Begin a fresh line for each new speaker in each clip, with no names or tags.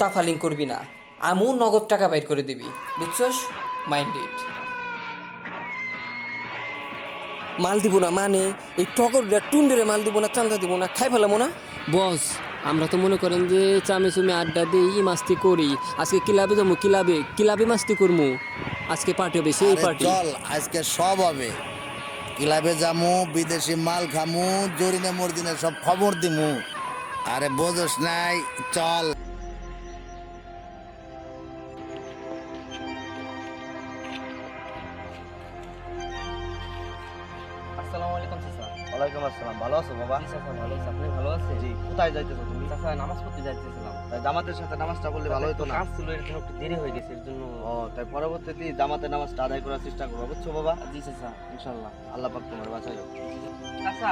তাফালিং করবি না, আমু নগদ টাকা বাইর করে দিবি, বুঝছস? মাইন্ডেড। মাল দিব না মানে এই টগর টুন্ডেরে মাল দিব না, চান্দা দিব না, খাই ফেলামো না।
বস, আমরা তো মনে করেন যে চামে চুমে আড্ডা দিই, মাস্তি করি। আজকে ক্লাবে যাবো, ক্লাবে মাস্তি করবো। আজকে পার্টি হবে, সেই
আরে
পার্টি।
চল আজকে সব হবে, ক্লাবে যামু, বিদেশি মাল খামু, জরিনে মর্দিনে সব খবর দিমু। আরে বোঝস নাই, চল।
আসসালামু আলাইকুম চাচা।
ওয়ালাইকুম আসসালাম। ভালো আছো বাবা?
জি চাচা, ভালো আছি। আপনি ভালো আছেন?
জি। কোথায় যাইতেছো তুমি?
চাচা, নামাজ পড়তে যাইতেছিলাম।
তাই জামাতের সাথে নামাজটা পড়লে ভালো হতো না?
কাজ ছিল, এর জন্য একটু দেরি হয়ে গেছে, এর জন্য।
ও, তাই পরবর্তীতে জামাতের নামাজটা আদায় করার চেষ্টা করবো, বুঝছো বাবা?
জি চাচা, ইনশাআল্লাহ।
আল্লাহ পাক তোমার বাঁচাই হোক।
চাচা,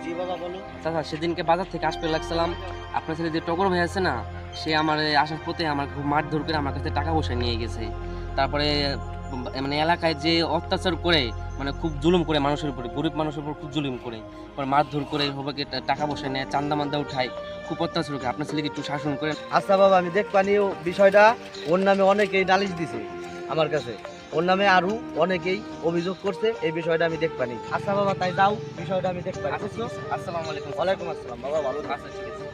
জি বাবা বলো।
চাচা, সেদিনকে বাজার থেকে আসতে লাগছিলাম, আপনার ছেলে যে টগর ভাই আছে না, সে আমার আসার পথে আমার খুব মারধর করে আমার কাছে টাকা পয়সা নিয়ে গেছে। তারপরে মানে এলাকায় যে অত্যাচার করে, মানে খুব জুলুম করে মানুষের উপরে, গরিব মানুষের উপর খুব জুলুম করে, পরে মারধর করে সবাইকে টাকা পয়সা নেয়, চান্দা মান্দা উঠায়, খুব অত্যাচার করে। আপনার ছেলেকে একটু শাসন করে।
আচ্ছা বাবা, আমি দেখবানি বিষয়টা। ওর নামে অনেকেই নালিশ দিছে আমার কাছে, ওর নামে আরো অনেকেই অভিযোগ করছে, এই বিষয়টা আমি দেখবানি। আচ্ছা বাবা, তাই যাও, বিষয়টা আমি দেখবানি।
আচ্ছা, ঠিক আছে। আসসালামু আলাইকুম।
ওয়ালাইকুম আসসালাম বাবা, ভালো থাকো।
আচ্ছা, ঠিক আছে।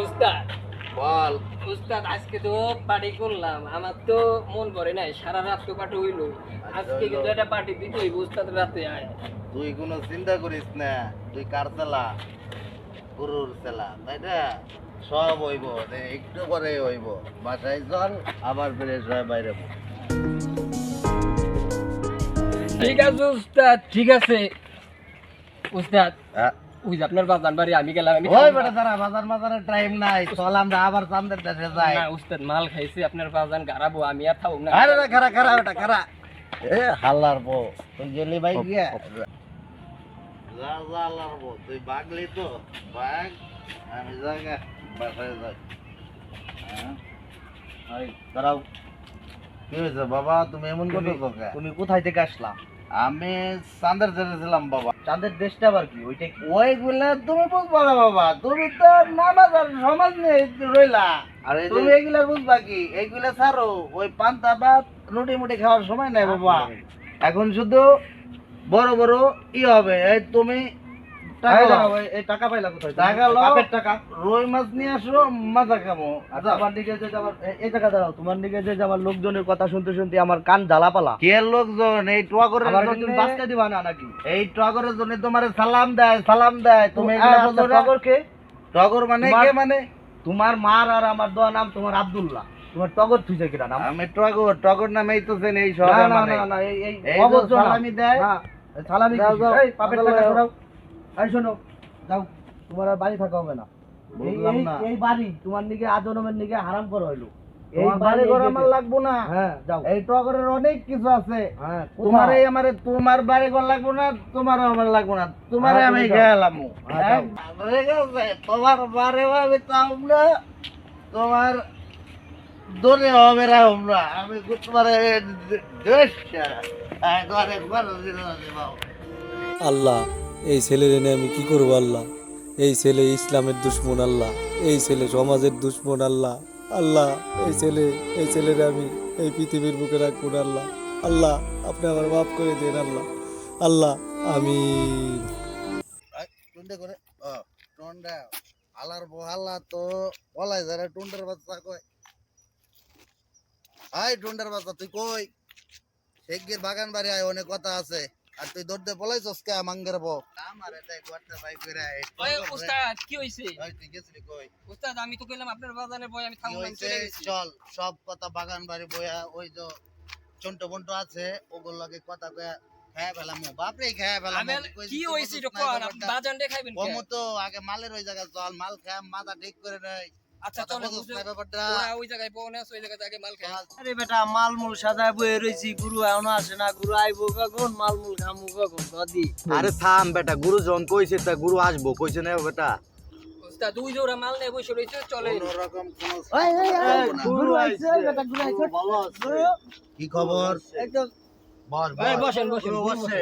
উস্তাদ,
বল।
উস্তাদ, আজকে তো পার্টি করলাম, আমার তো মন ভরে নাই, সারা রাত তো পার্টি হইলো। আজকে কিন্তু একটা পার্টি দিতে হইব, উস্তাদ রাতে আয়।
তুই কোনো চিন্তা করিস না, তুই কার চালা, গরুর চালা, তাই না? সব হইব, একটু পরে হইব। বাসায় চল, আবার ফ্রেশ হয় বাইরে বস।
ঠিক আছে উস্তাদ, ঠিক আছে। উস্তাদ,
হ্যাঁ।
ওই যে আপনার বাজান বাড়ি, আমি গেলাম। আমি
ওই বেটা দাঁড়া, বাজার মাজারের টাইম নাই, চল আমরা আবার চান্দের দেশে যাই।
না উস্তাদ, মাল খাইছি, আপনার বাজান গারাবো, আমি আর থাকুক না।
আরে না, খারা খারা বেটা খারা। এ হাল্লার বউ, তুই গেলি ভাই গিয়া? যা যা হাল্লার বউ, তুই বাগলি তো বাগ, আমি জায়গা বাসায় যাই। হ্যাঁ, এই দাঁড়াও। কি হয়েছে বাবা, তুমি এমন করতেছো কে?
তুমি কোথায় থেকে আসলা?
আমি চাঁদের দেশে ছিলাম বাবা।
চাঁদের দেশটা আবার কি? ওইটা কি?
ওইগুলা তুমি বুঝবা না বাবা, তুমি তো নামাজ আর সমাজ নিয়ে রইলা।
আর এই
তুমি
যে
এগুলা বুঝবা কি? এইগুলা ছাড়ো, ওই পান্তা ভাত রুটি মুটি খাওয়ার সময় নাই বাবা। এখন শুধু বড় বড় হবে। এই তুমি টাকা লাও।
এই টাকা পাইলা কোথায়?
টাকা লাও।
বাপের টাকা।
রুই মাছ নিয়ে আসো, মাথা খামো।
আর তোমার দিকে যে যাবার এই টাকা দাঁড়াও, তোমার দিকে যে যাবার লোকজনের কথা শুনতে শুনতে আমার কান জ্বালাপালা।
কে লোকজন এই টগরের
আমার
জন্য,
তুমি বাঁচতে দিবা না নাকি?
এই টগরের জন্য তোমার সালাম দেয়, সালাম দেয়। তুমি এগুলা বোঝো না?
টগরকে,
টগর মানে
তোমার-
কে মানে?
তোমার মার আর আমার দেওয়া নাম তোমার আব্দুল্লাহ, তোমার টগর থুইছে কিনা নাম?
আমি টগর, টগর নামেই তো চেন এই
না
শহরে
না
মানে।
না না, এই এই
এই যে
অভদ্র নাম।
সালামি দেয়।
না, এই সালামি
যাও,
কি?
যাও,
এই পাপের
যাও,
টাকা
যাও।
সরাও। এই শোনো, যাও, তোমার আর বাড়ি থাকা হবে না।
বুঝলাম না।
এই বাড়ি তোমার নিকে আজনমের নিকে হারাম করা হইলো। এই
তোমার বাড়ি ঘর
এই
আমার
গেটে।
লাগবো না।
হ্যাঁ, যাও।
এই টগরের অনেক কিছু আছে।
হ্যাঁ,
তোমার
কোথায়?
এই আমারে, তোমার বাড়ি ঘর লাগবো না, তোমারও আমার লাগবো না, তোমারে
হ্যাঁ,
আমি
তুমি যাও।
খেয়ালাম।
হ্যাঁ, যাও।
তোমার বাড়ি আমি চাও না, তোমার দলে হবে না আমরা। আমি তোমার
আল্লাহ, এই ছেলের এনে আমি কি করবো আল্লাহ? এই ছেলে ইসলামের দুশ্মন আল্লাহ, এই ছেলে সমাজের দুশ্মন আল্লাহ। আল্লাহ, এই ছেলের আমি এই পৃথিবীর বুকে রাখবো না আল্লাহ। আল্লাহ, আপনি আমার মাফ করে দেন আল্লাহ। আল্লাহ, আমি
টুন্ডে করে টন্ডা আলার বহাল্লা তো বলাই যারা টুন্ডের বাচ্চা কয়। আই টুন্ডের বাচ্চা, তুই কই? শেখগির বাগান বাড়ি আয়, অনেক কথা আছে। আর তুই দৌড়তে পলাইছস কে মাঙ্গের বউ? আমার এটাই গোটা ভাই করে আয়।
ওই উস্তাদ, কি হইছে?
ওই তুই গেছিলি কই?
উস্তাদ, আমি তো কইলাম আপনার বাজানের বই, আমি
কি
থাকুক না, আমি
হইছে?
চলে গেছি।
চল, সব কথা বাগান বাড়ি বইয়া, ওই যে চন্ট বন্ট আছে ওগুলোকে কথা কয়া খায়া ফেলাম। বাপরে খায়া ফেলাম।
আমি কি হইছে এটা কোন? আপনি বাজান দেখাইবেন কে?
কমু তো আগে মালের ওই জায়গা চল, মাল খায়া মাথা ঠিক করে নেই।
আচ্ছা
কথা
চলো,
বুঝছ না ব্যাপারটা?
ওরা ওই জায়গায় পৌঁছে আছে, ওই জায়গাতে আগে মাল খায়।
চল।
আরে বেটা, মালমূল সাজায় বয়ে রইছি, গুরু এখনো আসে না। গুরু আইবো কখন? মালমূল খামু কখন? কদি?
আরে থাম বেটা, গুরু যখন কইছে তা গুরু আসবো, কইছে না বেটা?
উস্তাদ, দুই জোড়া মাল নিয়ে বসে রইছে, চলে।
কোনোরকম কোনো
এই, এই, এই,
না।
গুরু আইছে, বেটা, গুরু আইছে।
ভালো আছে।
গুরু,
কি খবর?
একদম।
বস
এই
বস।
বসেন, বসেন,
গুরু বসে।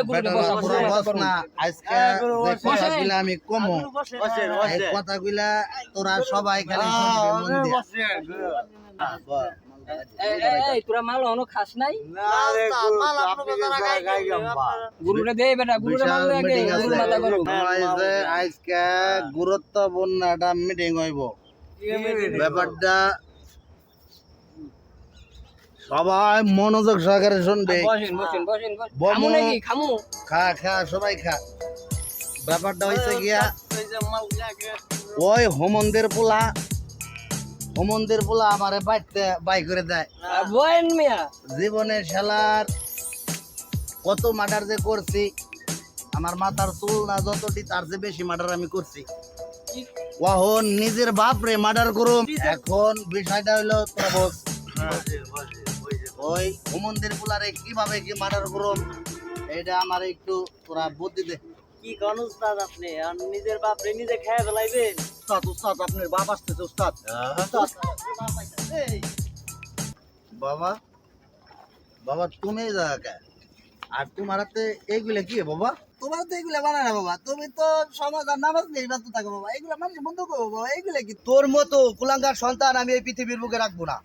বেটা পুরো বস না আজকে যে কথাগুলা আমি কমো এই কথাগুলা তোরা সবাই খালি শুনবে মন দিয়ে
তোরা মাল অনো খাস নাই গুরুরে দে বেটা গুরুরে মাল দে আগে গুরুর মাথা গরম
আজকে গুরুত্বপূর্ণ একটা মিটিং হইব ব্যাপারটা সবাই মনোযোগ সহকারে শুনবে
খামু নাকি খামু
খা খা সবাই খা ব্যাপারটা হয়েছে গিয়া ওই হোমন্দের পোলা আমারে বাইতে বাই করে দেয়
বয়েন মিয়া
জীবনের শালার কত মার্ডার যে করছি আমার মাথার চুল না যতটি তার চেয়ে বেশি মার্ডার আমি করছি ওহন নিজের বাপ রে মার্ডার করুম এখন বিষয়টা হইলো তোরা বস ওই হোমন্দের পোলারে কিভাবে কি মার্ডার করুম এটা আমার একটু তোরা বুদ্ধি দে
কি কোন উস্তাদ আপনি আর নিজের বাপ রে নিজে খেয়ে ফেলাইবেন উস্তাদ আপনার বাপ আসতেছে উস্তাদ
বাবা বাবা তুমি জায়গা আর তোমার হাতে এইগুলা কি বাবা তোমার তো এগুলা বানায় না বাবা তুমি তো সমাজ আর নামাজ নেই ব্যস্ত থাকো বাবা এগুলা মানুষ বন্ধ করবো বাবা এগুলা কি
তোর মতো কুলাঙ্গার সন্তান আমি এই পৃথিবীর বুকে রাখবো না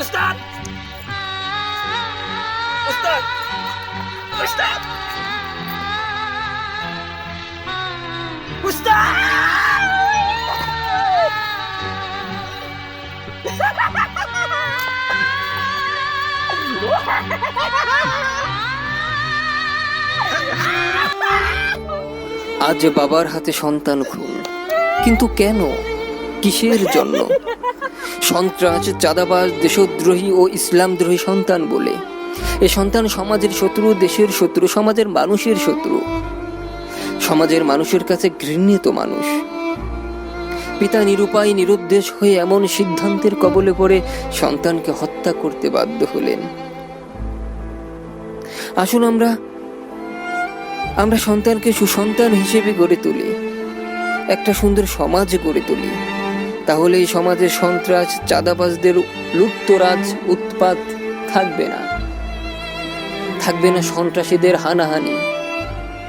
উস্তাদ উস্তাদ উস্তাদ উস্তাদ
আজ বাবার হাতে সন্তান খুন, কিন্তু কেন, কিসের জন্য? সন্ত্রাস, চাঁদাবাজ, দেশদ্রোহী ও ইসলামদ্রোহী সন্তান বলে এ সন্তান সমাজের শত্রু, দেশের শত্রু, সমাজের মানুষের শত্রু, সমাজের মানুষের কাছে ঘৃণিত মানুষ। পিতা নিরুপায় নিরুদ্দেশ হয়ে এমন সিদ্ধান্তের কবলে পড়ে সন্তানকে হত্যা করতে বাধ্য হলেন। আসুন আমরা সন্তানকে সুসন্তান হিসেবে গড়ে তুলি, একটা সুন্দর সমাজ গড়ে তুলি। তাহলে এই সমাজে সন্ত্রাস, চাঁদাবাজদের লুপ্তরাজ, উৎপাত থাকবে না, সন্ত্রাসীদের হানাহানি।